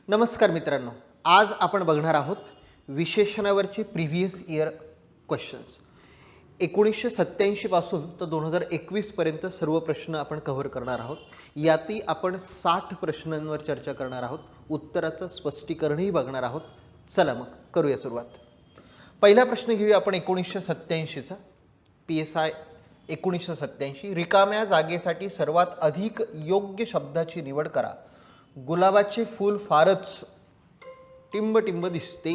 नमस्कार मित्रांनो, आज आपण बघणार आहोत विशेषणावरचे प्रिव्हियस इयर क्वेश्चन्स. 1987 पासून तर 2021 पर्यंत सर्व प्रश्न आपण कव्हर करणार आहोत. यातही आपण 60 प्रश्नांवर चर्चा करणार आहोत. उत्तराचं स्पष्टीकरणही बघणार आहोत. चला मग करूया सुरुवात. पहिला प्रश्न घेऊया आपण 1987चा. PSI 1987. रिकाम्या जागेसाठी सर्वात अधिक योग्य शब्दाची निवड करा. गुलाबाचे फूल फारच टिंब दिसते.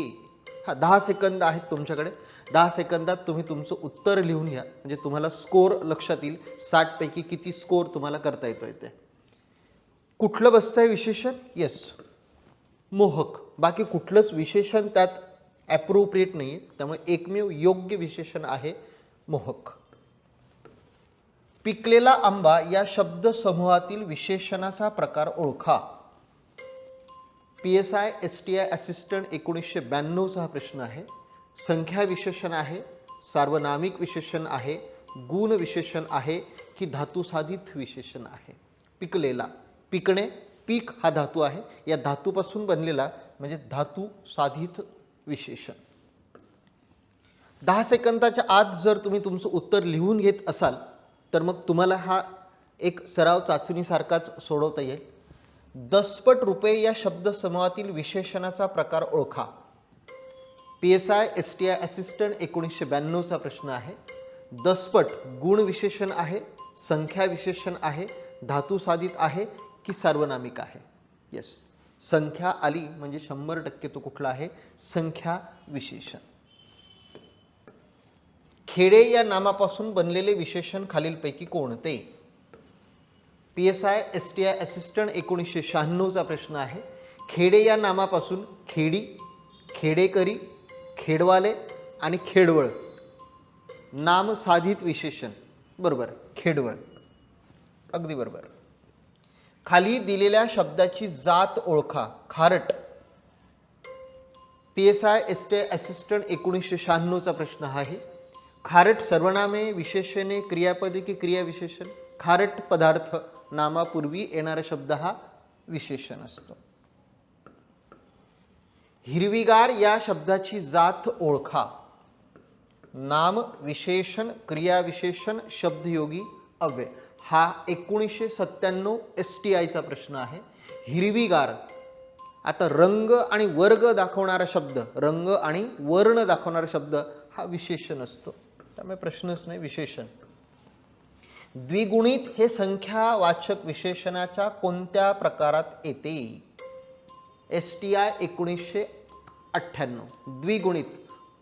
10 सेकंद आहेत तुमच्याकडे. 10 सेकंदात तुम्ही तुमचं उत्तर लिहून घ्या, म्हणजे तुम्हाला स्कोर लक्षात येईल. 60 पैकी किती स्कोर तुम्हाला करता येतोय ते. कुठलं बसतंय विशेषण? येस, मोहक. बाकी कुठलंच विशेषण त्यात ॲप्रोप्रिएट नाही आहे, त्यामुळे एकमेव योग्य विशेषण आहे मोहक. पिकलेला आंबा या शब्दसमूहातील विशेषणाचा प्रकार ओळखा. PSI STI असिस्टंट 1992चा हा प्रश्न आहे. संख्या विशेषण आहे, सार्वनामिक विशेषण आहे, गुण विशेषण आहे की धातुसाधित विशेषण आहे. पिकलेला, पिकणे, पीक हा धातू आहे. या धातूपासून बनलेला म्हणजे धातुसाधित विशेषण. 10 सेकंदाच्या आत जर तुम्ही तुमचं उत्तर लिहून घेत असाल तर मग तुम्हाला हा एक सराव चाचणीसारखाच सोडवता येईल. दसपट रुपये या शब्दसमूहातील विशेषणाचा प्रकार ओळखा. PSI STI असिस्टंट 1992चा प्रश्न आहे. दसपट गुण विशेषण आहे, संख्या विशेषण आहे, धातुसाधित आहे की सार्वनामिक आहे? येस, संख्या आली म्हणजे 100% तो कुठला आहे? संख्या विशेषण. खेडे या नामापासून बनलेले विशेषण खालीलपैकी कोणते? PSI STI असिस्टंट 1996चा प्रश्न आहे. खेडे या नामापासून खेडी, खेडेकरी, खेडवाले आणि खेडवळ नाम साधित विशेषण. बरोबर, खेडवळ. अगदी बरोबर. खाली दिलेल्या शब्दाची जात ओळखा. खारट. PSI STI असिस्टंट 1996चा प्रश्न आहे. खारट सर्वनामे, विशेषणे, क्रियापदे की क्रियाविशेषण? खारट पदार्थ नामापूर्वी येणारा शब्द हा विशेषण असतो. हिरवीगार या शब्दाची जात ओळखा. नाम, विशेषण, क्रियाविशेषण, शब्दयोगी, अव्यय. हा 1997 STIचा प्रश्न आहे. हिरवीगार. आता रंग आणि वर्ग दाखवणारा शब्द, रंग आणि वर्ण दाखवणारा शब्द हा विशेषण असतो, त्यामुळे प्रश्नच नाही, विशेषण. द्विगुणित हे संख्यावाचक विशेषणाच्या कोणत्या प्रकारात येते? STI 1998. द्विगुणित.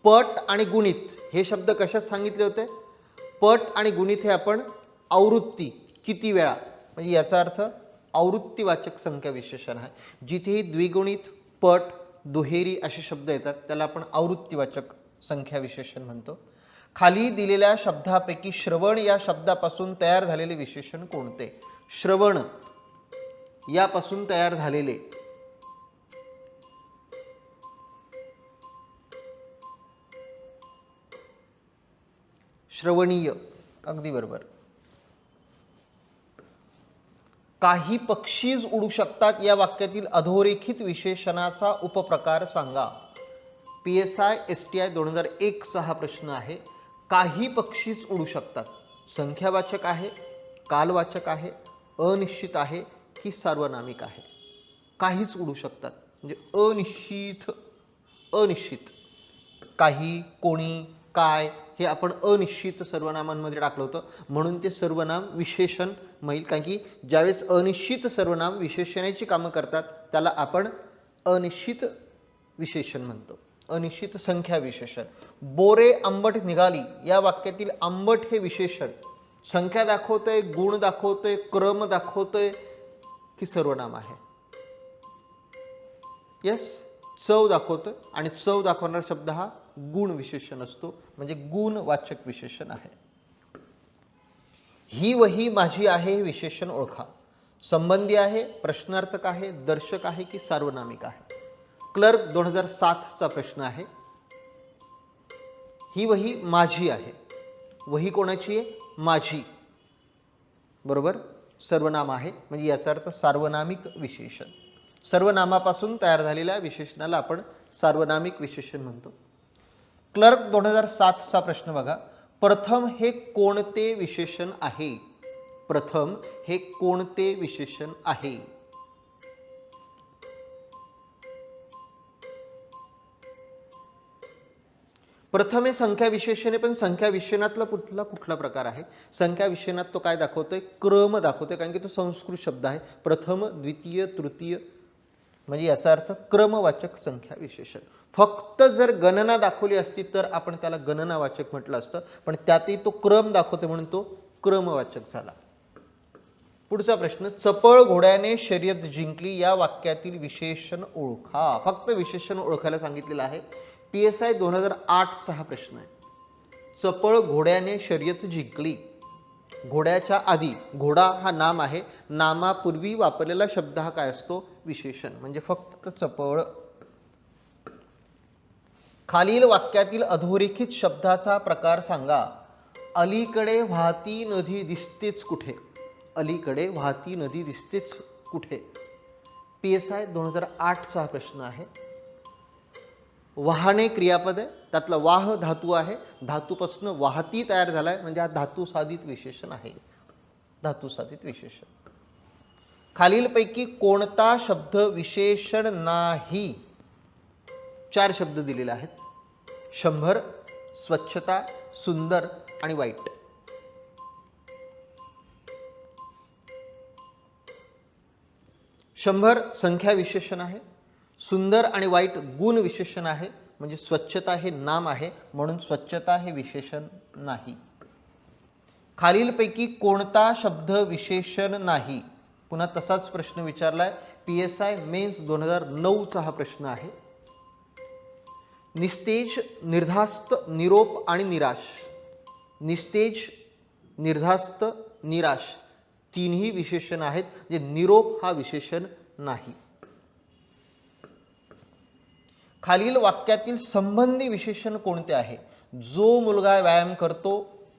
पट आणि गुणित हे शब्द कशात सांगितले होते? पट आणि गुणित हे आपण आवृत्ती, किती वेळा, म्हणजे याचा अर्थ आवृत्तीवाचक संख्या विशेषण आहे. जिथेही द्विगुणित, पट, दुहेरी असे शब्द येतात त्याला आपण आवृत्तीवाचक संख्या विशेषण म्हणतो. खाली दिलेल्या शब्दापैकी श्रवण या शब्दापासून तयार झालेले विशेषण कोणते? श्रवण यापासून तयार झालेले. श्रवणीय. अगदी बरोबर. काही पक्षीच उडू शकतात या वाक्यातील अधोरेखित विशेषणाचा उपप्रकार सांगा. PSI STI 2001चा हा प्रश्न आहे. काही पक्षीच उडू शकतात. संख्यावाचक आहे, कालवाचक आहे, अनिश्चित आहे की सार्वनामिक आहे? काहीच उडू शकतात म्हणजे अनिश्चित. अनिश्चित. काही, कोणी, काय हे आपण अनिश्चित सर्वनामांमध्ये टाकलं होतं, म्हणून ते सर्वनाम विशेषण होईल. कारण की ज्यावेळेस अनिश्चित सर्वनाम विशेषणाची कामं करतात त्याला आपण अनिश्चित विशेषण म्हणतो, अनिश्चित संख्या विशेषण. बोरे आंबट निघाली या वाक्यातील आंबट हे विशेषण संख्या दाखवतोय, गुण दाखवतोय, क्रम दाखवतोय की सर्वनाम आहे? येस, चव दाखवतोय, आणि चव दाखवणारा शब्द हा गुण विशेषण असतो, म्हणजे गुणवाचक विशेषण आहे. ही वही माझी आहे हे विशेषण ओळखा. संबंधी आहे, प्रश्नार्थक आहे, दर्शक आहे की सार्वनामिक आहे? क्लर्क 2007चा प्रश्न आहे. ही वही माझी आहे. वही कोणाची आहे? माझी. बरोबर, सर्वनाम आहे म्हणजे याचा अर्थ सार्वनामिक विशेषण. सर्वनामापासून तयार झालेल्या विशेषणाला आपण सार्वनामिक विशेषण म्हणतो. क्लर्क 2007चा प्रश्न बघा. प्रथम हे कोणते विशेषण आहे? प्रथम हे कोणते विशेषण आहे? प्रथम हे संख्या विशेषण आहे, पण संख्या विशेषणातला कुठला प्रकार आहे? संख्या विशेषणात तो काय दाखवतोय? क्रम दाखवतोय, कारण की तो संस्कृत शब्द आहे. प्रथम, द्वितीय, तृतीय, म्हणजे याचा अर्थ क्रमवाचक संख्या विशेषण. फक्त जर गणना दाखवली असती तर आपण त्याला गणनावाचक म्हटलं असतं, पण त्यातही तो क्रम दाखवते म्हणून तो क्रमवाचक झाला. पुढचा प्रश्न. चपळ घोड्याने शर्यत जिंकली या वाक्यातील विशेषण ओळखा. फक्त विशेषण ओळखायला सांगितलेलं आहे. PSI 2008चा हा प्रश्न आहे. चपळ घोड्याने शर्यत जिंकली. घोड्याच्या आधी घोडा हा नाम आहे, नामापूर्वी वापरलेला शब्द हा काय असतो? विशेषण. म्हणजे फक्त चपळ. खालील वाक्यातील अधोरेखित शब्दाचा प्रकार सांगा. अलीकडे वाहती नदी दिसतेच कुठे? अलीकडे वाहती नदी दिसतेच कुठे? PSI 2008चा हा प्रश्न आहे. वाहने क्रियापद आहे, त्यातला वाह धातू आहे, धातूपासून वाहती तयार झालाय, म्हणजे हा धातू साधित विशेषण आहे. धातू साधित विशेषण. खालीलपैकी कोणता शब्द विशेषण नाही? 4 शब्द दिलेले आहेत. 100, स्वच्छता, सुंदर आणि वाईट. 100 संख्या विशेषण आहे. सुंदर आणि वाईट गुण विशेषण आहे, म्हणजे स्वच्छता हे नाम आहे म्हणून स्वच्छता हे विशेषण नाही. खालीलपैकी कोणता शब्द विशेषण नाही? पुन्हा तसाच प्रश्न विचारलाय. PSI मेन्स 2009चा हा प्रश्न आहे. निस्तेज, निर्धास्त, निरोप आणि निराश. निस्तेज, निर्धास्त, निराश तीनही विशेषण आहेत, जे निरोप हा विशेषण नाही. खालील वाक्यातील संबंधी विशेषण कोणते आहे? जो मुलगा व्यायाम करतो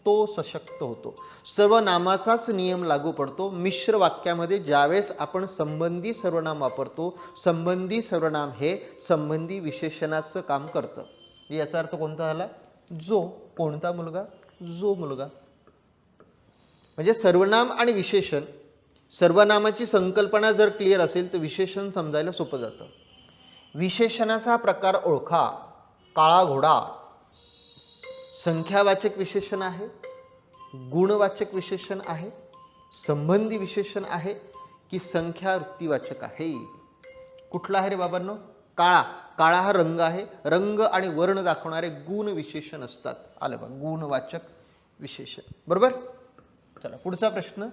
तो सशक्त होतो. सर्वनामाचाच नियम लागू पडतो. मिश्र वाक्यामध्ये ज्यावेळेस आपण संबंधी सर्वनाम वापरतो, संबंधी सर्वनाम हे संबंधी विशेषणाचं काम करतं. याचा अर्थ कोणता झाला? जो. कोणता मुलगा? जो मुलगा. म्हणजे सर्वनाम आणि विशेषण, सर्वनामाची संकल्पना जर क्लिअर असेल तर विशेषण समजायला सोपं जातं. विशेषणाचा प्रकार ओळखा. काळा घोडा संख्यावाचक विशेषण आहे, गुणवाचक विशेषण आहे, संबंधी विशेषण आहे की संख्या वृत्तीवाचक आहे? कुठला आहे रे बाबांनो? काळा. काळा हा रंग आहे. रंग आणि वर्ण दाखवणारे गुण विशेषण असतात. आलं बघ, गुणवाचक विशेषण. बरोबर. चला पुढचा प्रश्न.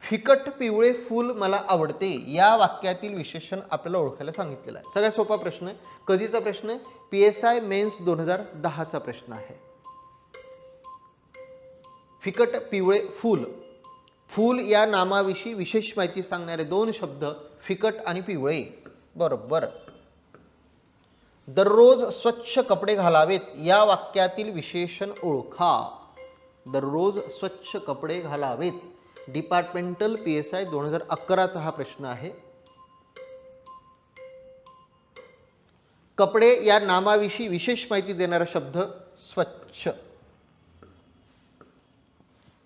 फिकट पिवळे फूल मला आवडते या वाक्यातील विशेषण आपल्याला ओळखायला सांगितलेलं आहे. सगळ्यात सोपा प्रश्न आहे. कधीचा प्रश्न आहे? PSI मेन्स 2010चा प्रश्न आहे. फिकट पिवळे फूल. फूल या नामाविषयी विशेष माहिती सांगणारे 2 शब्द फिकट आणि पिवळे. बरोबर. दररोज स्वच्छ कपडे घालावेत या वाक्यातील विशेषण ओळखा. दररोज स्वच्छ कपडे घालावेत. डिपार्टमेंटल PSI 2011चा हा प्रश्न आहे. कपडे या नामाविषयी विशेष माहिती देणारा शब्द स्वच्छ.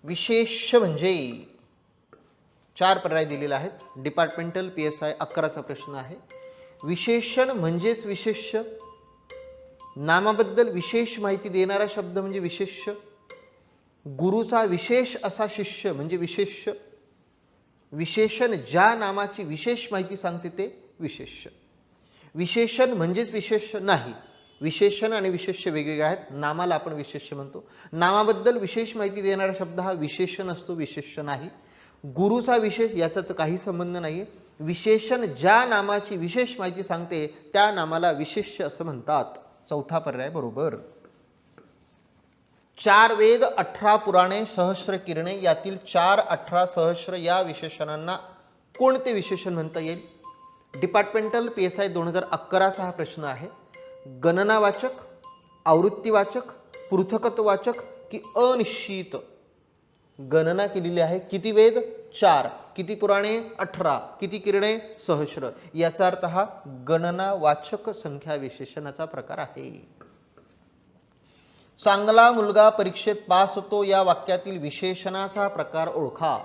विशेष म्हणजे 4 पर्याय दिलेले आहेत. डिपार्टमेंटल PSI 11चा प्रश्न आहे. विशेषण म्हणजेच विशेष्य. नामाबद्दल विशेष माहिती देणारा शब्द म्हणजे विशेष्य. गुरुचा विशेष असा शिष्य म्हणजे विशेष्य. विशेषण ज्या नामाची विशेष माहिती सांगते ते विशेष्य. विशेषण म्हणजेच विशेष्य नाही. विशेषण आणि विशेष्य वेगवेगळे आहेत. नामाला आपण विशेष्य म्हणतो. नामाबद्दल विशेष माहिती देणारा शब्द हा विशेषण असतो, विशेष्य नाही. गुरुचा विशेष याचा तर काही संबंध नाही. विशेषण ज्या नामाची विशेष माहिती सांगते त्या नामाला विशेष्य असं म्हणतात. चौथा पर्याय बरोबर. 4 वेद, 18 पुराणे, सहस्र किरणे यातील 4, 18, सहस्र या विशेषणांना कोणते विशेषण म्हणता येईल? डिपार्टमेंटल PSI 2011चा हा प्रश्न आहे. गणनावाचक, आवृत्तीवाचक, पृथकत्ववाचक की अनिश्चित? गणना केलेली आहे. किती वेद? 4, किती पुराणे 18, किती किरणे सहस्र. याचा अर्थ हा गणनावाचक संख्या विशेषणाचा प्रकार आहे. चांगला मुलगा परीक्षेत पास होतो या वाक्यातील विशेषणाचा प्रकार ओळखा.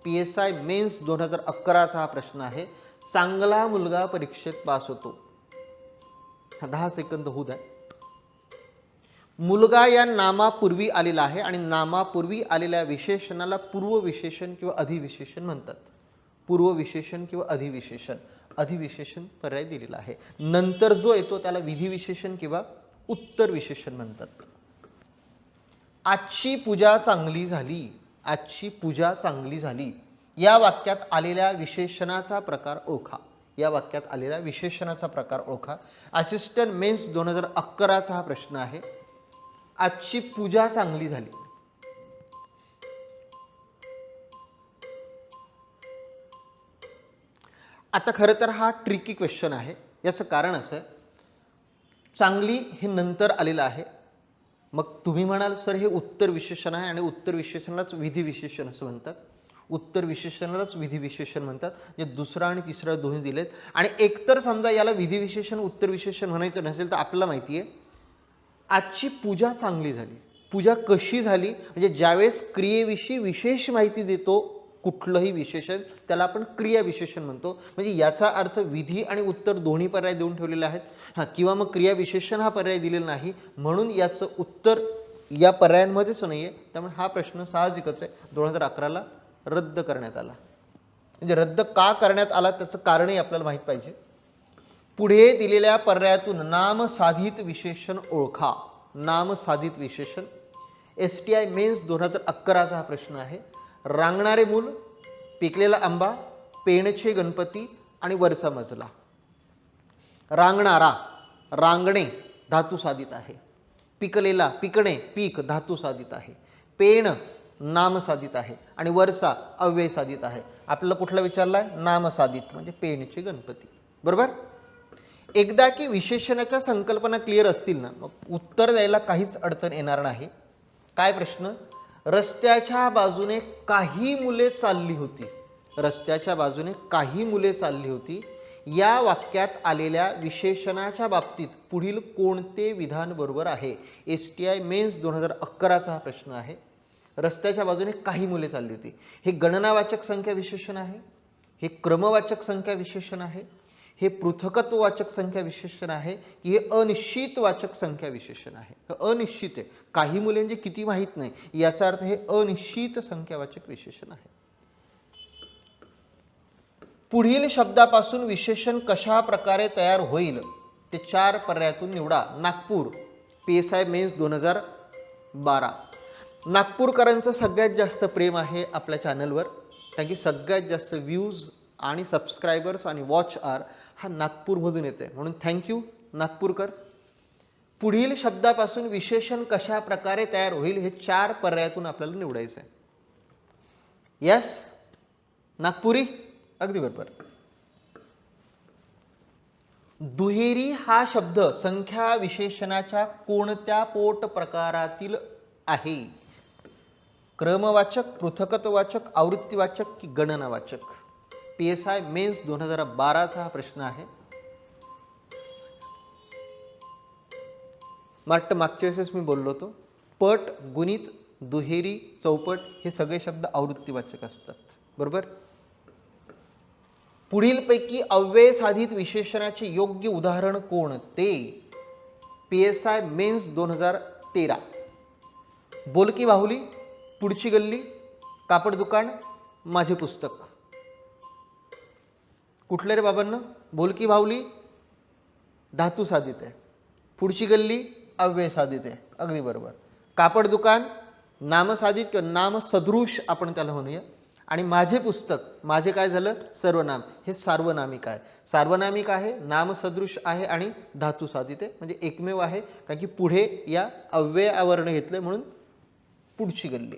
PSI मेन्स 2011 चा हा प्रश्न आहे. चांगला मुलगा परीक्षेत पास होतो. 10 सेकंद होऊ द्या. मुलगा या नामापूर्वी आलेला आहे आणि नामापूर्वी आलेल्या विशेषणाला पूर्वविशेषण किंवा अधिविशेषण म्हणतात. पूर्वविशेषण किंवा अधिविशेषण. अधिविशेषण पर्याय दिलेला आहे. नंतर जो येतो त्याला विधिविशेषण किंवा उत्तर विशेषण म्हणतात. आजची पूजा चांगली झाली. आजची पूजा चांगली झाली या वाक्यात आलेल्या विशेषणाचा प्रकार ओळखा. या वाक्यात आलेल्या विशेषणाचा प्रकार ओळखा. असिस्टंट मेन्स 2011 चा हा प्रश्न आहे. आजची पूजा चांगली झाली. आता खरं तर हा ट्रिकी क्वेश्चन आहे. याचं कारण असं, चांगली हे नंतर आलेलं आहे. मग तुम्ही म्हणाल सर हे उत्तर विशेषण आहे आणि उत्तर विशेषणालाच विधी विशेषण असं म्हणतात. उत्तर विशेषणालाच विधी विशेषण म्हणतात. जे दुसरा आणि तिसरा दोन्ही दिलेत. आणि एकतर समजा याला विधी विशेषण उत्तर विशेषण म्हणायचं नसेल तर आपल्याला माहिती आहे आजची पूजा चांगली झाली. पूजा कशी झाली म्हणजे ज्यावेळेस क्रियेविषयी विशेष माहिती देतो कुठलंही विशेषण त्याला आपण क्रिया विशेषण म्हणतो. म्हणजे याचा अर्थ विधी आणि उत्तर दोन्ही पर्याय देऊन ठेवलेले आहेत. हां, किंवा मग क्रिया विशेषण हा पर्याय दिलेला नाही म्हणून याचं उत्तर या पर्यायांमध्येच नाही आहे. त्यामुळे हा प्रश्न साहजिकच आहे 2011ला रद्द करण्यात आला. म्हणजे रद्द का करण्यात आला त्याचं कारणही आपल्याला माहीत पाहिजे. पुढे दिलेल्या पर्यायातून नामसाधित विशेषण ओळखा. नामसाधित विशेषण STI मेन्स 2011 चा हा प्रश्न आहे. रांगणारे मूल, पिकलेला आंबा, पेणचे गणपती आणि वरचा मजला. रांगणारा, रांगणे धातू साधित आहे. पिकलेला, पिकणे, पीक धातू साधित आहे. पेण नाम साधित आहे आणि वरचा अव्यय साधित आहे. आपल्याला कुठला विचारलाय? नाम साधित म्हणजे पेणचे गणपती. बरोबर. एकदा की विशेषणाच्या संकल्पना क्लिअर असतील ना मग उत्तर द्यायला काहीच अडचण येणार नाही. काय प्रश्न? रस्त्याच्या बाजूने काही मुले चालली होती. रस्त्याच्या बाजूने काही मुले चालली होती या वाक्यात आलेल्या विशेषणाच्या बाबतीत पुढील कोणते विधान बरोबर आहे? STI मेन्स 2011 चा हा प्रश्न आहे. रस्त्याच्या बाजूने काही मुले चालली होती. हे गणनावाचक संख्या विशेषण आहे. हे क्रमवाचक संख्या विशेषण आहे. हे पृथकत्ववाचक संख्या विशेषण आहे की हे अनिश्चित वाचक संख्या विशेषण आहे? अनिश्चित आहे. काही मुले म्हणजे किती माहीत नाही. याचा अर्थ हे अनिश्चित संख्यावाचक विशेषण आहे. पुढील शब्दापासून विशेषण कशा प्रकारे तयार होईल ते 4 पर्यायातून निवडा. Nagpur PSI men's 2012. नागपूरकरांचं सगळ्यात जास्त प्रेम आहे आपल्या चॅनलवर. कारण की सगळ्यात जास्त व्ह्यूज आणि सबस्क्रायबर्स आणि वॉच आर हा नागपूरमधून येते म्हणून थँक्यू नागपूरकर. पुढील शब्दापासून विशेषण कशा प्रकारे तयार होईल हे 4 पर्यायातून आपल्याला निवडायचं आहे. यस नागपुरी अगदी बरोबर. दुहेरी हा शब्द संख्या विशेषणाच्या कोणत्या पोट प्रकारातील आहे? क्रमवाचक, पृथकत्ववाचक, आवृत्तीवाचक की गणनावाचक? PSI मेन्स 2012 चा हा प्रश्न आहे. मागच्या वेळेस मी बोललो होतो पट, गुणित, दुहेरी, चौपट हे सगळे शब्द आवृत्तीवाचक असतात. बरोबर. पुढीलपैकी अव्यय साधित विशेषणाचे योग्य उदाहरण कोणते? PSI mains 2013. बोलकी बाहुली, पुढची गल्ली, कापड दुकान, माझे पुस्तक. कुठले रे बाबांना? बोलकी बाहुली धातू साधित आहे. पुढची गल्ली अव्यय साधित आहे. अगदी बरोबर. कापड दुकान नामसाधित किंवा नामसदृश आपण त्याला म्हणूया. आणि माझे पुस्तक, माझे काय झालं? सर्वनाम. हे सार्वनामिक आहे. सार्वनामिक आहे, नामसदृश आहे आणि धातू साधित आहे. म्हणजे एकमेव आहे कारण की पुढे या अव्यय आवरण घेतले म्हणून पुढची गल्ली.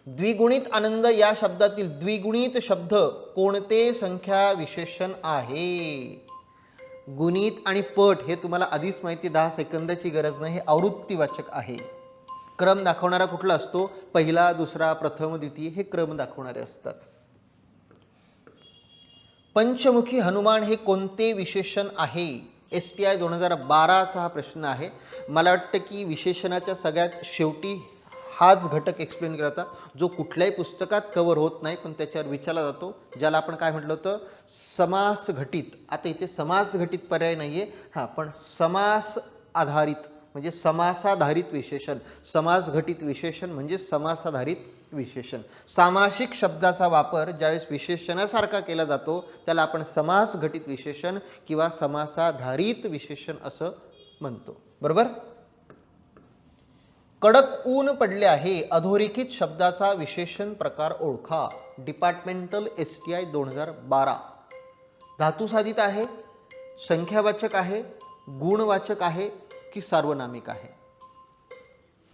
द्विगुणित आनंद या शब्दातील द्विगुणित शब्द कोणते संख्या विशेषण आहे? गुणित आणि पट हे तुम्हाला आधीच माहिती, 10 सेकंदाची गरज नाही. हे आवृत्तीवाचक आहे. क्रम दाखवणारा कुठला असतो? पहिला, दुसरा, प्रथम, द्वितीय हे क्रम दाखवणारे असतात. पंचमुखी हनुमान हे कोणते विशेषण आहे? STI 2012चा हा प्रश्न आहे. मला वाटतं की विशेषणाच्या सगळ्यात शेवटी हाच घटक एक्सप्लेन केला होता जो कुठल्याही पुस्तकात कव्हर होत नाही पण त्याच्यावर विचारला जातो, ज्याला आपण काय म्हटलं होतं? समास घटित. आता इथे समास घटित पर्याय नाही आहे, हां, पण समास आधारित म्हणजे समासाधारित विशेषण. समास घटित विशेषण म्हणजे समासाधारित विशेषण. सामासिक शब्दाचा वापर ज्यावेळेस विशेषणासारखा केला जातो त्याला आपण समास घटित विशेषण किंवा समासाधारित विशेषण असं म्हणतो. बरोबर? कडक ऊन पडले आहे अधोरेखित शब्दाचा विशेषण प्रकार ओळखा. Departmental STI 2012. धातुसाधित आहे, संख्यावाचक आहे, गुणवाचक आहे की सार्वनामिक आहे?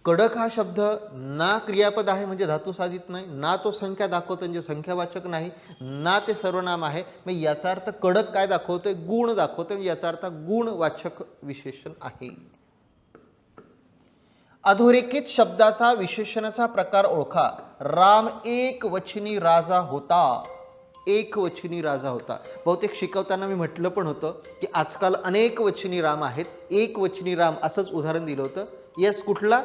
कडक हा शब्द ना क्रियापद आहे म्हणजे धातुसाधित नाही, ना तो संख्या दाखवतो म्हणजे संख्यावाचक नाही, ना ते सर्वनाम आहे. मग याचा अर्थ कडक काय दाखवतोय? गुण दाखवतोय, म्हणजे याचा अर्थ गुणवाचक विशेषण आहे. अधोरेखित शब्दाचा विशेषणाचा प्रकार ओळखा. राम एक वचनी राजा होता. एक वचनी राजा होता. बहुतेक शिकवताना मी म्हटलं पण होतं की आजकाल अनेक वचनी राम आहेत, एक वचनी राम असंच उदाहरण दिलं होतं. यस, कुठला?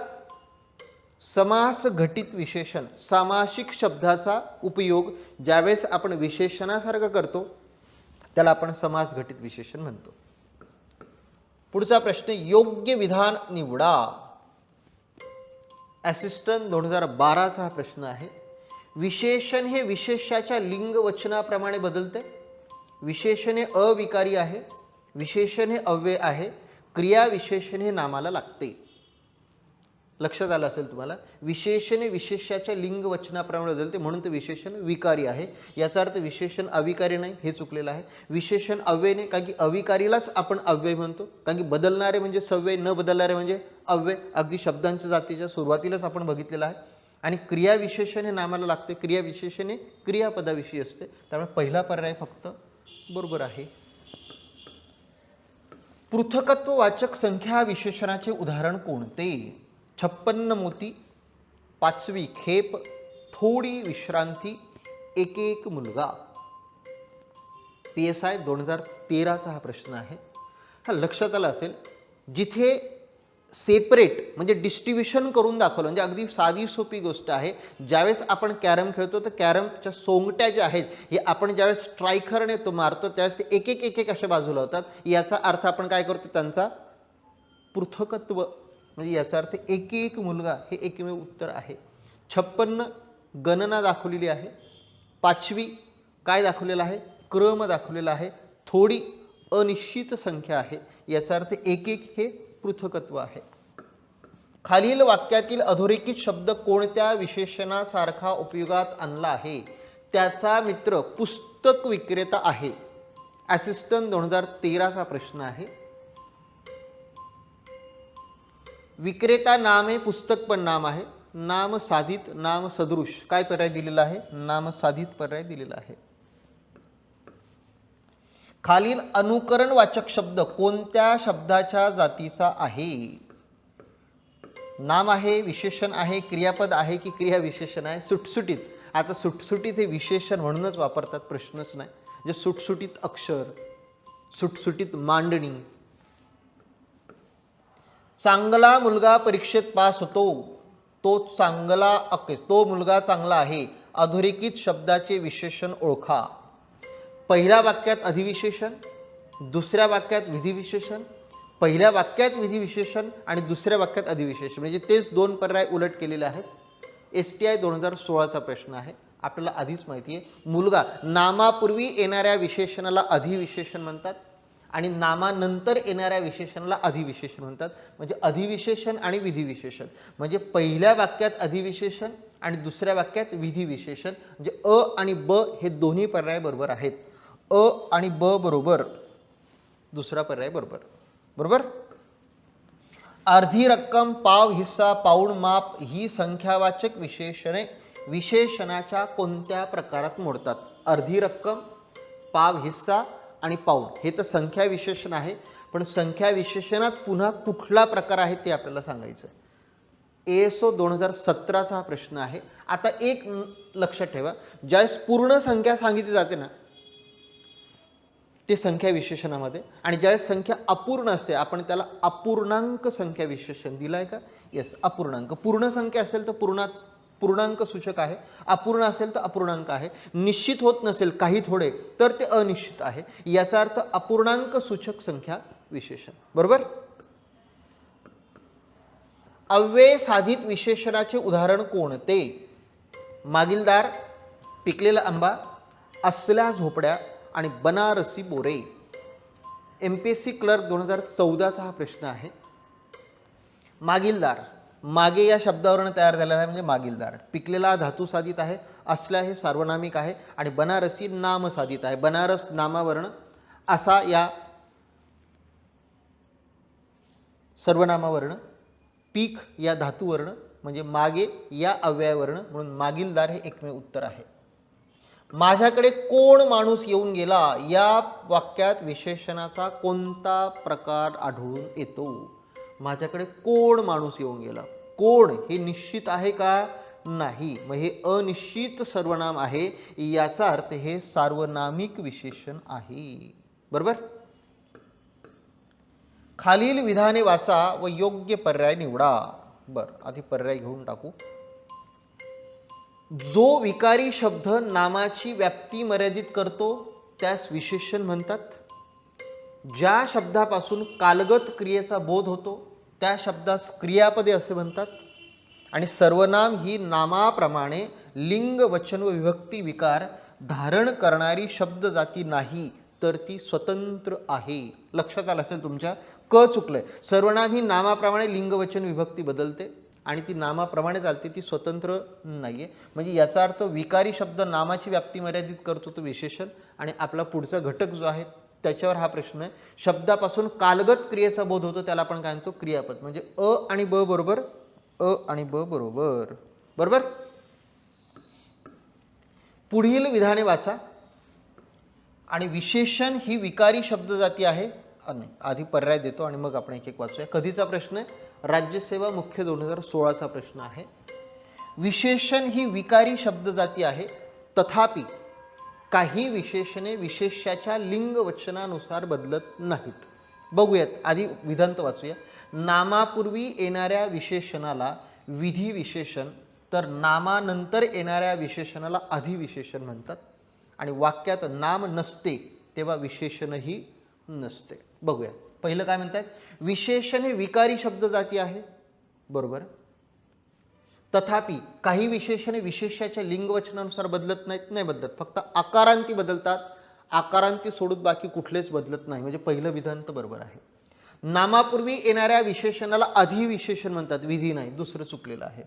समास घटित विशेषण. सामासिक शब्दाचा उपयोग ज्यावेळेस आपण विशेषणासारखं करतो त्याला आपण समास घटित विशेषण म्हणतो. पुढचा प्रश्न, योग्य विधान निवडा. असिस्टंट 2012चा हा प्रश्न आहे. विशेषण हे विशेषाच्या लिंग वचनाप्रमाणे बदलते. विशेषण हे अविकारी आहे, विशेषण हे अव्यय आहे, क्रिया विशेषण हे नामाला लागते. लक्षात आलं असेल तुम्हाला. विशेषण हे विशेषाच्या लिंग वचनाप्रमाणे बदलते म्हणून ते विशेषण विकारी आहे. याचा अर्थ विशेषण अविकारी नाही, हे चुकलेलं आहे. विशेषण अव्यय नाही, कारण की अविकारीलाच आपण अव्यय म्हणतो, कारण की बदलणारे म्हणजे सव्यय, न बदलणारे म्हणजे अव्यय. अगदी शब्दांच्या जातीच्या सुरुवातीलाच आपण बघितलेलं आहे. आणि क्रिया विशेषण हे नामाला लागते. क्रिया विशेषण हे क्रियापदाविषयी असते, त्यामुळे पहिला पर्याय फक्त बरोबर आहे. पृथकत्ववाचक संख्या विशेषणाचे उदाहरण कोणते? 56 मोती, 5वी खेप, थोडी विश्रांती, एक एक मुलगा. PSI 2013चा हा प्रश्न आहे. हा लक्षात आला असेल, जिथे सेपरेट म्हणजे डिस्ट्रीब्युशन करून दाखवलं, म्हणजे अगदी साधी सोपी गोष्ट आहे. ज्यावेळेस आपण कॅरम खेळतो तर कॅरमच्या सोंगट्या ज्या आहेत हे आपण ज्यावेळेस स्ट्रायकरने तो मारतो त्यावेळेस ते एक एक एक एक अशा बाजूला होतात. याचा अर्थ आपण काय करतो? त्यांचा पृथकत्व, म्हणजे याचा अर्थ एक एक मुलगा हे एकमेव उत्तर आहे. 56 गणना दाखवलेली आहे. 5वी काय दाखवलेलं आहे? क्रम दाखवलेला आहे. थोडी अनिश्चित संख्या आहे. याचा अर्थ एक एक हे पृथकत्व आहे. खालील वाक्यातील अधोरेखित शब्द कोणत्या विशेषणासारखा उपयोगात आणला आहे? त्याचा मित्र पुस्तक विक्रेता आहे. असिस्टंट 2013चा प्रश्न आहे. विक्रेता नाम आहे, पुस्तक पण नाम आहे. नाम साधित, नाम सदृश काय पर्याय दिलेला आहे? नाम साधित पर्याय दिलेला आहे. खालील अनुकरणवाचक शब्द कोणत्या शब्दाच्या जातीचा आहे? नाम आहे, विशेषण आहे, क्रियापद आहे की क्रिया विशेषण आहे? सुटसुटीत. आता सुटसुटीत हे विशेषण म्हणूनच वापरतात, प्रश्नच नाही. जे सुटसुटीत अक्षर, सुटसुटीत मांडणी. चांगला मुलगा परीक्षेत पास होतो. तो मुलगा चांगला आहे. अधोरेखित शब्दाचे विशेषण ओळखा. पहिल्या वाक्यात अधिविशेषण, दुसऱ्या वाक्यात विधिविशेषण, पहिल्या वाक्यात विधिविशेषण आणि दुसऱ्या वाक्यात अधिविशेषण, म्हणजे तेच दोन पर्याय उलट केलेले आहेत. STI 2016चा प्रश्न आहे. आपल्याला आधीच माहिती आहे, मुलगा नामापूर्वी येणाऱ्या विशेषणाला अधिविशेषण म्हणतात आणि नामानंतर येणाऱ्या विशेषणाला अधिविशेषण म्हणतात. म्हणजे अधिविशेषण आणि विधिविशेषण, म्हणजे पहिल्या वाक्यात अधिविशेषण आणि दुसऱ्या वाक्यात विधिविशेषण. म्हणजे अ आणि ब हे दोन्ही पर्याय बरोबर आहेत. अ आणि ब बरोबर, दुसरा पर्याय बरोबर. बरोबर. अर्धी रक्कम, पाव, हिस्सा, पाऊण, माप ही संख्यावाचक विशेषणे विशेषणाच्या कोणत्या प्रकारात मोडतात? अर्धी रक्कम, पाव, हिस्सा आणि पाऊण हे तर संख्या विशेषण आहे, पण संख्या विशेषणात पुन्हा कुठला प्रकार आहे ते आपल्याला सांगायचं. ASO 2017चा हा प्रश्न आहे. आता एक लक्षात ठेवा, ज्यावेळेस पूर्ण संख्या सांगितली जाते ना ते संख्या विशेषणामध्ये, आणि ज्यावेळेस संख्या अपूर्ण असते आपण त्याला अपूर्णांक संख्या विशेषण दिलं आहे का? येस, अपूर्णांक. पूर्ण संख्या असेल तर पूर्णांक सूचक आहे, अपूर्ण असेल तर अपूर्णांक आहे, निश्चित होत नसेल काही थोडे तर ते अनिश्चित आहे. याचा अर्थ अपूर्णांक सूचक संख्या विशेषण. बरोबर. अव्यय साधित विशेषणाचे उदाहरण कोणते? मागीलदार, पिकलेला आंबा, असल्या झोपड्या आणि बनारसी बोरे. MPSC क्लर्क 2014चा हा प्रश्न आहे. मागीलदार, मागे या शब्दावरून तयार झालेला आहे म्हणजे मागीलदार. पिकलेला धातू साधित आहे, असल्या हे सार्वनामिक आहे आणि बनारसी नाम साधित आहे. बनारस नामावर्ण, असा या सर्वनामावर्ण, पीक या धातुवर्ण म्हणजे मागे या अव्ययवर्ण, म्हणून मागीलदार हे एकमेव उत्तर आहे. माझ्याकडे कोण माणूस येऊन गेला या वाक्यात विशेषणाचा कोणता प्रकार आढळून येतो? माझ्याकडे कोण माणूस येऊन गेला. कोण हे निश्चित आहे का? नाही. मग हे अनिश्चित सर्वनाम आहे, याचा अर्थ हे सार्वनामिक विशेषण आहे. बरोबर. खालील विधाने वाचा व योग्य पर्याय निवडा. बरं, आधी पर्याय घेऊन टाकू. जो विकारी शब्द नामाची व्याप्ती मर्यादित करतो त्यास विशेषण म्हणतात. ज्या शब्दापासून कालगत क्रियेचा बोध होतो त्या शब्दास क्रियापदे असे म्हणतात. आणि सर्वनाम ही नामाप्रमाणे लिंग, वचन व विभक्ती विकार धारण करणारी शब्द जाती नाही तर ती स्वतंत्र आहे. लक्षात आलं असेल तुमच्या, क चुकलंय. सर्वनाम ही नामाप्रमाणे लिंग, वचन, विभक्ती बदलते आणि ती नामाप्रमाणे चालते, ती स्वतंत्र नाहीये. म्हणजे याचा अर्थ विकारी शब्द नामाची व्याप्ती मर्यादित करतो तो विशेषण, आणि आपला पुढचा घटक जो आहे त्याच्यावर हा प्रश्न आहे. शब्दापासून कालगत क्रियेचा बोध होतो त्याला आपण काय म्हणतो? क्रियापद. म्हणजे अ आणि ब बरोबर, अ आणि ब बरोबर. बरोबर. पुढील विधाने वाचा. आणि विशेषण ही विकारी शब्द जाती आहे. आधी पर्याय देतो आणि मग आपण एक एक वाचूया. कधीचा प्रश्न आहे? राज्यसेवा मुख्य 2016चा प्रश्न आहे. विशेषण ही विकारी शब्द जाती आहे, तथापि काही विशेषणे विशेष्याच्या लिंग वचनानुसार बदलत नाहीत. बघूयात, आधी विधांत वाचूया. नामापूर्वी येणाऱ्या विशेषणाला विधी विशेषण तर नामानंतर येणाऱ्या विशेषणाला अधिविशेषण म्हणतात. आणि वाक्यात नाम नसते तेव्हा विशेषणही नसते. बघूया. पहिलं काय म्हणतात? विशेषण हे विकारी शब्द जाती आहे. बरोबर. तथापि काही विशेषणे विशेष्याच्या लिंगवचनानुसार बदलत नाहीत. नाही बदलत, फक्त आकारांती बदलतात. आकारांती सोडून बाकी कुठलेच बदलत नाही. म्हणजे पहिलं विधान तर बरोबर आहे. नामापूर्वी येणाऱ्या विशेषणाला अधिविशेषण म्हणतात, विधी नाही. दुसरं चुकलेलं आहे.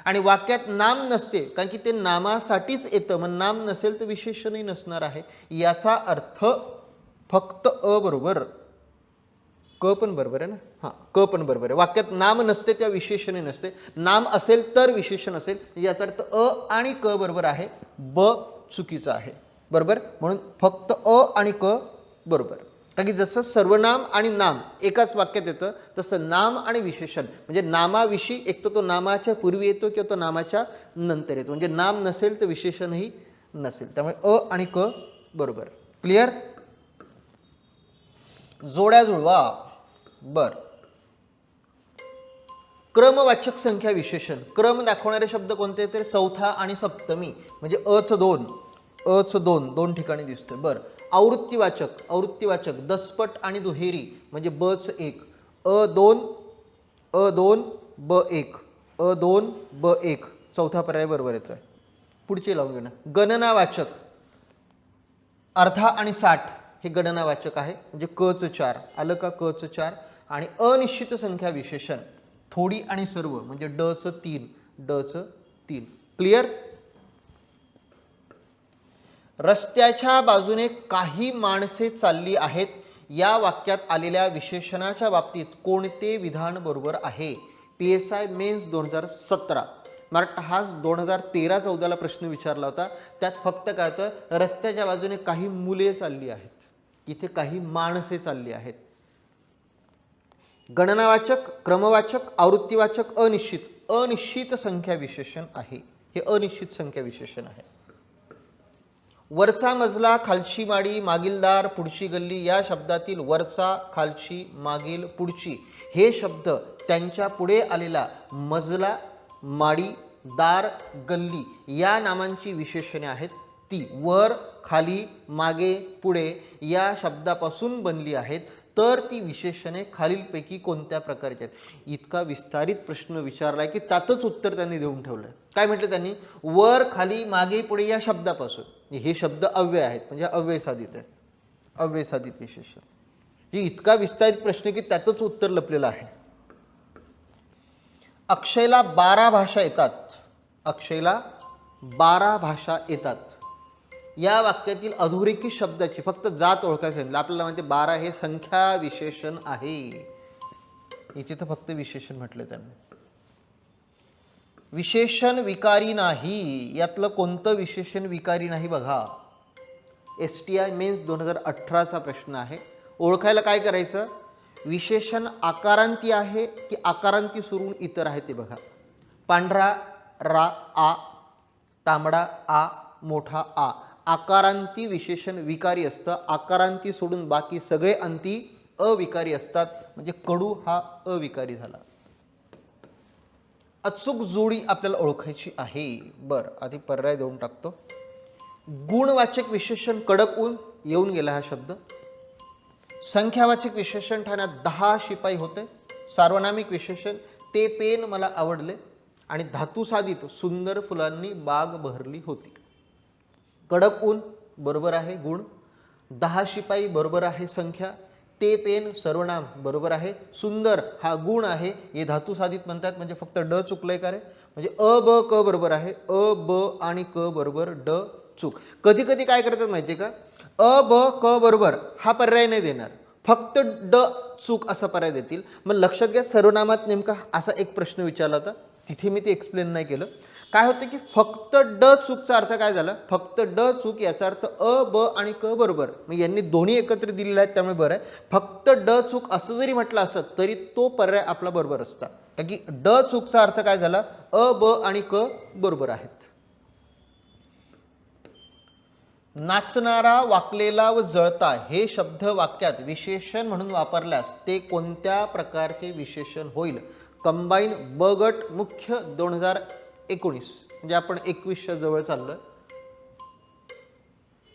आणि वाक्यात नाम नसते कारण की ते नामासाठीच येतं, मग नाम नसेल तर विशेषणही नसणार आहे. याचा अर्थ फक्त अ बरोबर, क पण बरोबर आहे ना. हां, क पण बरोबर आहे. वाक्यात नाम नसते त्या विशेषणे नसते, नाम असेल तर विशेषण असेल. याचा अर्थ अ आणि क बरोबर आहे, ब चुकीचं आहे. बरोबर. म्हणून फक्त अ आणि क बरोबर. कारण की जसं सर्वनाम आणि नाम एकाच वाक्यात येतं तसं नाम आणि विशेषण म्हणजे नामाविषयी एक तर तो नामाच्या पूर्वी येतो किंवा तो नामाच्या नंतर येतो. म्हणजे नाम नसेल तर विशेषणही नसेल. त्यामुळे अ आणि क बरोबर. क्लिअर. जोड्या जुळवा. बर. क्रमवाचक संख्या विशेषण. क्रम दाखवणारे शब्द कोणते? तर चौथा आणि सप्तमी म्हणजे अच दोन, अच दोन दोन ठिकाणी दिसतोय. बर. आवृत्तीवाचक, आवृत्तीवाचक दसपट आणि दुहेरी म्हणजे बच एक, अ दोन ब एक, अ दोन ब एक. चौथा पर्याय बरोबर येतोय. पुढचे लावून घेणं. गणनावाचक अर्धा आणि 60 हे गणनावाचक आहे म्हणजे कच 4 आलं का? कच 4. आणि अनिश्चित संख्या विशेषण थोडी आणि सर्व म्हणजे डच 3, डच 3. क्लिअर. रस्त्याच्या बाजूने काही माणसे चालली आहेत या वाक्यात आलेल्या विशेषणाच्या बाबतीत कोणते विधान बरोबर आहे? PSI men's 2017. मराठा हा 2013-14ला प्रश्न विचारला होता. त्यात फक्त काय होतं? रस्त्याच्या बाजूने काही मुले चालली आहेत, इथे काही माणसे चालली आहेत. गणनावाचक, क्रमवाचक, आवृत्तीवाचक, अनिश्चित अनिश्चित संख्या विशेषण आहे. हे अनिश्चित संख्या विशेषण आहे. वरचा मजला, खालची माडी, मागील दार, पुढची गल्ली या शब्दातील वरचा, खालची, मागील, पुढची हे शब्द त्यांच्या पुढे आलेला मजला, माडी, दार, गल्ली या नामांची विशेषणे आहेत. ती वर, खाली, मागे, पुढे या शब्दापासून बनली आहेत. तर ती विशेषणे खालीलपैकी कोणत्या प्रकारची आहेत? इतका विस्तारित प्रश्न विचारलाय की त्यातच उत्तर त्यांनी देऊन ठेवलंय. काय म्हटलं त्यांनी? वर, खाली, मागे, पुढे या शब्दापासून. हे शब्द अव्यय आहेत म्हणजे अव्यय साधित आहे. अव्यय साधित विशेषण. ही इतका विस्तारित प्रश्न की त्यातच उत्तर लपलेलं आहे. अक्षयला 12 भाषा येतात. अक्षयला 12 भाषा येतात. या वाक्यातील अधोरेखित शब्दाची फक्त जात ओळखायची आहे. आपल्याला माहिती 12 हे संख्या विशेषण आहे. इथे तर फक्त विशेषण म्हटले त्यांनी. विशेषण विकारी नाही. यातलं कोणतं विशेषण विकारी नाही बघा. STI मेन्स 2018चा प्रश्न आहे. ओळखायला काय करायचं? विशेषण आकारांती आहे की आकारांती सोडून इतर आहे ते बघा. पांढरा रा आ, तांबडा आ, मोठा आ. आकारांती विशेषण विकारी असतं. आकारांती सोडून बाकी सगळे अंती अविकारी असतात. म्हणजे कडू हा अविकारी झाला. अचूक जोडी आपल्याला ओळखायची आहे. बरं, आधी पर्याय देऊन टाकतो. गुणवाचक विशेषण कडक ऊन येऊन गेला हा शब्द. संख्यावाचक विशेषण ठाण्यात 10 शिपाई होते. सार्वनामिक विशेषण ते पेन मला आवडले. आणि धातुसाधित सुंदर फुलांनी बाग बहरली होती. कडक ऊन बरोबर आहे गुण. 10 शिपाई बरोबर आहे संख्या. ते पेन सर्वनाम बरोबर आहे. सुंदर हा गुण आहे. हे धातुसाधित म्हणतात म्हणजे फक्त ड चुकलंय का रे? म्हणजे अ ब क बरोबर आहे. अ ब आणि क बरोबर, ड चूक. कधी कधी काय करतात माहिती आहे का? अ ब क बरोबर हा पर्याय नाही देणार. फक्त ड चूक असा पर्याय देतील. मग लक्षात घ्या सर्वनामात नेमका असा एक प्रश्न विचारला होता. तिथे मी ते एक्सप्लेन नाही केलं. काय होतं की फक्त ड चूकचा अर्थ काय झाला? फक्त ड चूक याचा अर्थ अ ब आणि क बरोबर. मग यांनी दोन्ही एकत्र दिलेले आहेत त्यामुळे बरं आहे. फक्त ड चूक असं जरी म्हटलं असत तरी तो पर्याय आपला बरोबर असता. कारण की ड चूकचा अर्थ काय झाला? अ ब आणि क बरोबर आहेत. नाचणारा, वाकलेला व जळता हे शब्द वाक्यात विशेषण म्हणून वापरल्यास ते कोणत्या प्रकारचे विशेषण होईल? कंबाईन ब गट मुख्य 2019. म्हणजे आपण 21च्या जवळ चाललोय.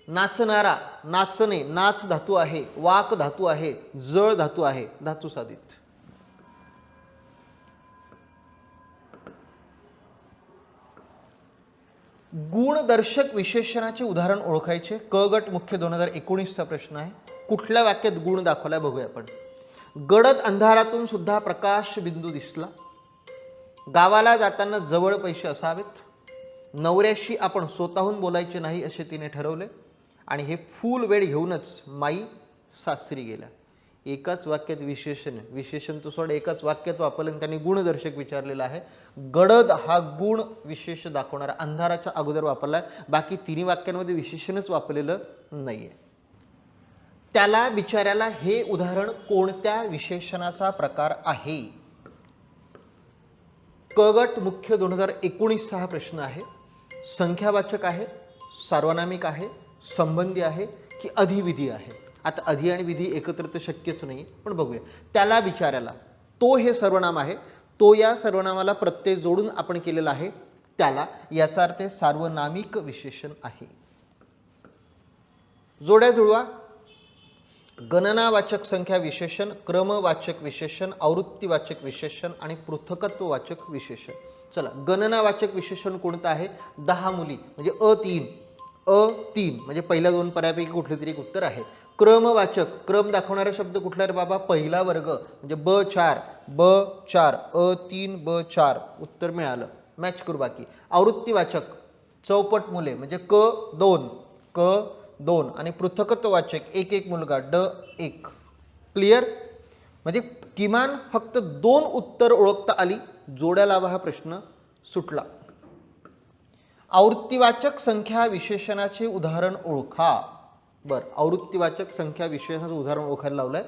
नाचणारा, नाचणे, नाच धातू आहे, वाक धातू आहे, जळ धातू आहे, धातू साधित. गुणदर्शक विशेषणाचे उदाहरण ओळखायचे. क गट मुख्य 2019चा प्रश्न आहे. कुठल्या वाक्यात गुण दाखवलाय बघूया आपण. गडद अंधारातून सुद्धा प्रकाश बिंदू दिसला. गावाला जाताना जवळ पैसे असावेत. नवऱ्याशी आपण स्वतःहून बोलायचे नाही असे तिने ठरवले. आणि हे फूल वेळ घेऊनच माई सासरी गेल्या. एकाच वाक्यात विशेषण, विशेषण तो सोड एकाच वाक्यात वापरलं. त्यांनी गुणदर्शक विचारलेला आहे. गडद हा गुण विशेष दाखवणारा अंधाराच्या अगोदर वापरलाय. बाकी तिन्ही वाक्यांमध्ये विशेषणच वापरलेलं नाहीये. त्याला बिचाऱ्याला हे उदाहरण कोणत्या विशेषणाचा प्रकार आहे? क गट मुख्य 2019 हा प्रश्न आहे. संख्यावाचक आहे, सार्वनामिक आहे, संबंधी आहे की अधिविधी आहे? आता अधि आणि विधी एकत्र तर शक्यच नाही, पण बघूया. त्याला बिचाऱ्याला, तो हे सर्वनाम आहे. तो या सर्वनामाला प्रत्यय जोडून आपण केलेला आहे. त्याला याचा अर्थ सार्वनामिक विशेषण आहे. जोड्या जुळवा. गणनावाचक संख्या विशेषण, क्रमवाचक विशेषण, आवृत्तीवाचक विशेषण आणि पृथकत्ववाचक विशेषण. चला, गणनावाचक विशेषण कोणतं आहे? 10 मुली म्हणजे अ3 म्हणजे पहिल्या दोन पर्यायापैकी कुठले तरी एक उत्तर आहे. क्रमवाचक, क्रम दाखवणारा शब्द कुठला रे बाबा? पहिला वर्ग म्हणजे ब4, अ3 ब4 उत्तर मिळालं. मॅच करू बाकी. आवृत्तीवाचक चौपट मुले म्हणजे क2 आणि पृथकत्ववाचक एक एक मुलगा ड1. क्लिअर? म्हणजे किमान फक्त 2 उत्तर ओळखता आली. जोड्या लावा हा प्रश्न सुटला. आवृत्तीवाचक संख्या विशेषणाचे उदाहरण ओळखा. बरं, आवृत्तीवाचक संख्या विशेषणाचं उदाहरण ओळखायला लावलंय.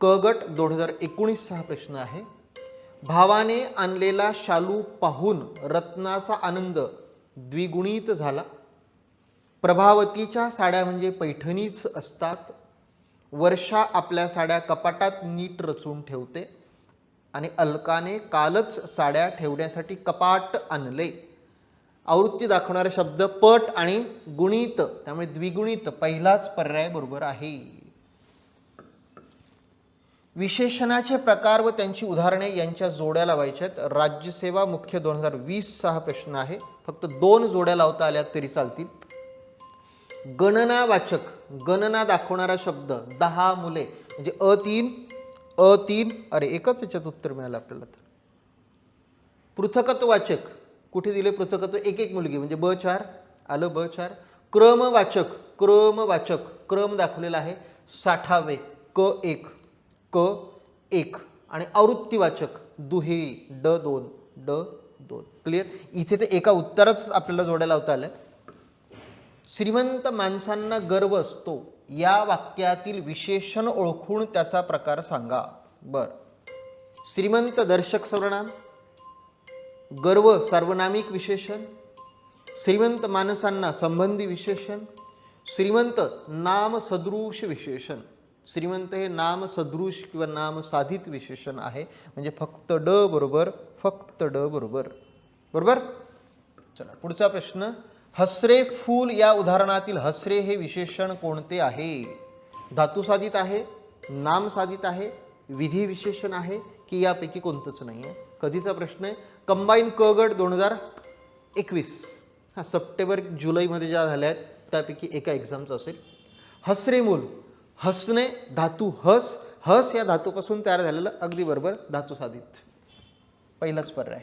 क गट 2019 हा प्रश्न आहे. भावाने आणलेला शालू पाहून रत्नाचा आनंद द्विगुणित झाला. प्रभावतीच्या साड्या म्हणजे पैठणीच असतात. वर्षा आपल्या साड्या कपाटात नीट रचून ठेवते आणि अलकाने कालच साड्या ठेवण्यासाठी कपाट आणले. आवृत्ती दाखवणारे शब्द पट आणि गुणित, त्यामुळे द्विगुणित पहिलाच पर्याय बरोबर आहे. विशेषणाचे प्रकार व त्यांची उदाहरणे यांच्या जोड्या लावायच्या आहेत. राज्यसेवा मुख्य 2020 हा प्रश्न आहे. फक्त 2 जोड्या लावता आल्या तरी चालतील. गणनावाचक, गणना दाखवणारा शब्द 10 मुले म्हणजे अ3 अरे एकच याच्यात उत्तर मिळालं आपल्याला. तर पृथकत्ववाचक कुठे दिले पृथकत्व, एक मुलगी म्हणजे ब4 आलं ब4. क्रमवाचक, क्रम दाखवलेला आहे 60वे क1 आणि आवृत्तीवाचक दुहेरी ड2. क्लिअर. इथे ते एका उत्तरच आपल्याला जोड्या लावता आल्या. श्रीमंत माणसांना गर्व असतो या वाक्यातील विशेषण ओळखून त्याचा प्रकार सांगा. बर. श्रीमंत दर्शक सर्वनाम, गर्व सार्वनामिक विशेषण, श्रीमंत माणसांना संबंधी विशेषण, श्रीमंत नाम सदृश विशेषण. श्रीमंत हे नाम सदृश किंवा नाम साधित विशेषण आहे म्हणजे फक्त ड बरोबर, फक्त ड बरोबर. बरोबर. चला पुढचा प्रश्न. हसरे फूल या उदाहरणातील हसरे हे विशेषण कोणते आहे? धातू साधित आहे, नाम साधित आहे, विधी विशेषण आहे की यापैकी कोणतंच नाही आहे? कधीचा प्रश्न आहे. कंबाईन क गट 2021 हा सप्टेंबर जुलैमध्ये ज्या झाल्या आहेत त्यापैकी एका एक्झामचं असेल. हसरे मूल, हसणे धातू हस, हस या धातूपासून तयार झालेलं अगदी बरोबर धातू साधित पहिलाच पर्याय.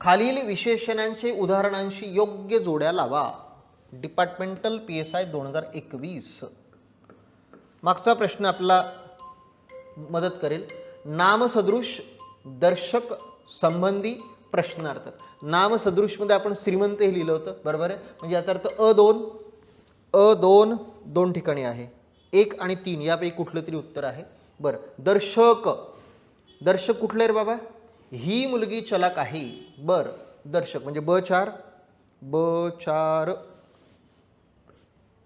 खालील विशेषणांचे उदाहरणांशी योग्य जोड्या लावा. Departmental PSI 2021. मागचा प्रश्न आपला मदत करेल. नामसदृश, दर्शक, संबंधी, प्रश्नार्थक. नामसदृशमध्ये आपण श्रीमंत हे लिहिलं होतं बरोबर आहे. म्हणजे याचा अर्थ अ2 दोन ठिकाणी आहे, 1 आणि 3 यापैकी कुठलं तरी उत्तर आहे. बरं. दर्शक, दर्शक कुठले रे बाबा? ही मुलगी चलाक आहे. बर. दर्शक म्हणजे ब4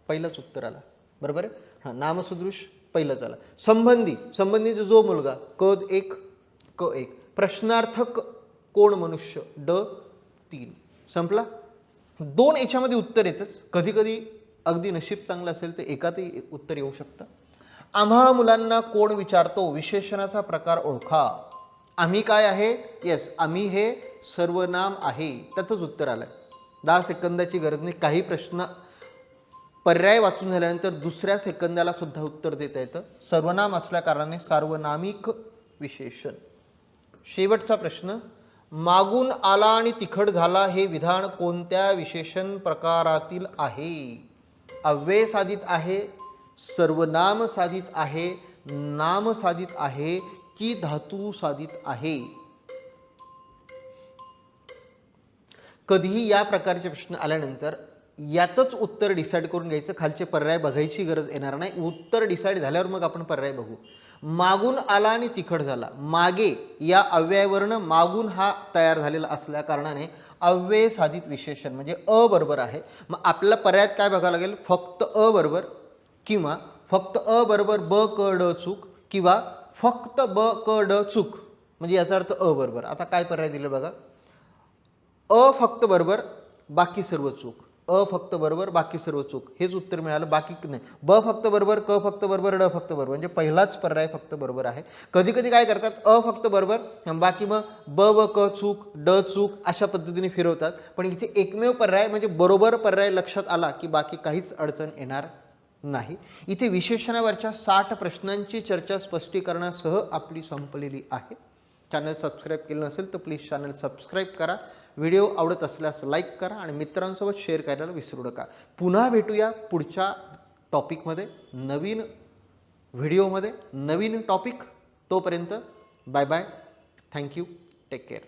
पहिलंच उत्तर आला बरोबर आहे. हां नामसदृश पहिलंच आला. संबंधी, संबंधीचा जो मुलगा क1. प्रश्नार्थक कोण मनुष्य ड3. संपला. 2 याच्यामध्ये उत्तर येतच. कधी कधी अगदी नशीब चांगलं असेल तर एकातही उत्तर येऊ शकतं. आम्हा मुलांना कोण विचारतो? विशेषणाचा प्रकार ओळखा. आम्ही काय आहे? येस, आम्ही हे सर्वनाम आहे. त्यातच उत्तर आलंय. 10 सेकंदाची गरज नाही. काही प्रश्न पर्याय वाचून झाल्यानंतर दुसऱ्या सेकंदाला सुद्धा उत्तर देता येतं. सर्वनाम असल्या कारणाने सार्वनामिक विशेषण. शेवटचा प्रश्न. मागून आला आणि तिखट झाला हे विधान कोणत्या विशेषण प्रकारातील आहे? अव्यय साधित आहे, सर्वनाम साधित आहे, नाम साधित आहे की धातू साधित आहे? कधीही या प्रकारचे प्रश्न आल्यानंतर यातच उत्तर डिसाईड करून घ्यायचं. खालचे पर्याय बघायची गरज येणार नाही. उत्तर डिसाईड झाल्यावर मग आपण पर्याय बघू. मागून आला आणि तिखट झाला. मागे या अव्ययावरनं मागून हा तयार झालेला असल्या कारणाने अव्यय साधित विशेषण म्हणजे अ बरोबर आहे. मग आपल्याला पर्यायात काय बघावं लागेल? फक्त अ बरोबर किंवा फक्त अ बरोबर ब क ड चूक किंवा फक्त ब क ड चूक म्हणजे याचा अर्थ अ बरोबर. आता काय पर्याय दिले बघा. अ फक्त बरोबर बाकी सर्व चूक, अ फक्त बरोबर बाकी सर्व चूक हेच उत्तर मिळालं. बाकी नाही. ब फक्त बरोबर, क फक्त बरोबर, ड फक्त बरोबर म्हणजे पहिलाच पर्याय फक्त बरोबर आहे. कधी कधी काय करतात अ फक्त बरोबर बाकी मग ब व क चूक, ड चूक अशा पद्धतीने फिरवतात. पण इथे एकमेव पर्याय म्हणजे बरोबर पर्याय लक्षात आला की बाकी काहीच अडचण येणार नाही. इथे विशेषणावरच्या 60 प्रश्नांची चर्चा स्पष्टीकरणासह आपली संपलेली आहे. चॅनल सबस्क्राईब केलं नसेल तर प्लीज चॅनल सबस्क्राईब करा. व्हिडिओ आवडत असल्यास लाईक करा आणि मित्रांसोबत शेअर करायला विसरू नका. पुन्हा भेटूया पुढच्या टॉपिकमध्ये, नवीन व्हिडिओमध्ये, नवीन टॉपिक. तोपर्यंत bye bye. Thank you. Take care.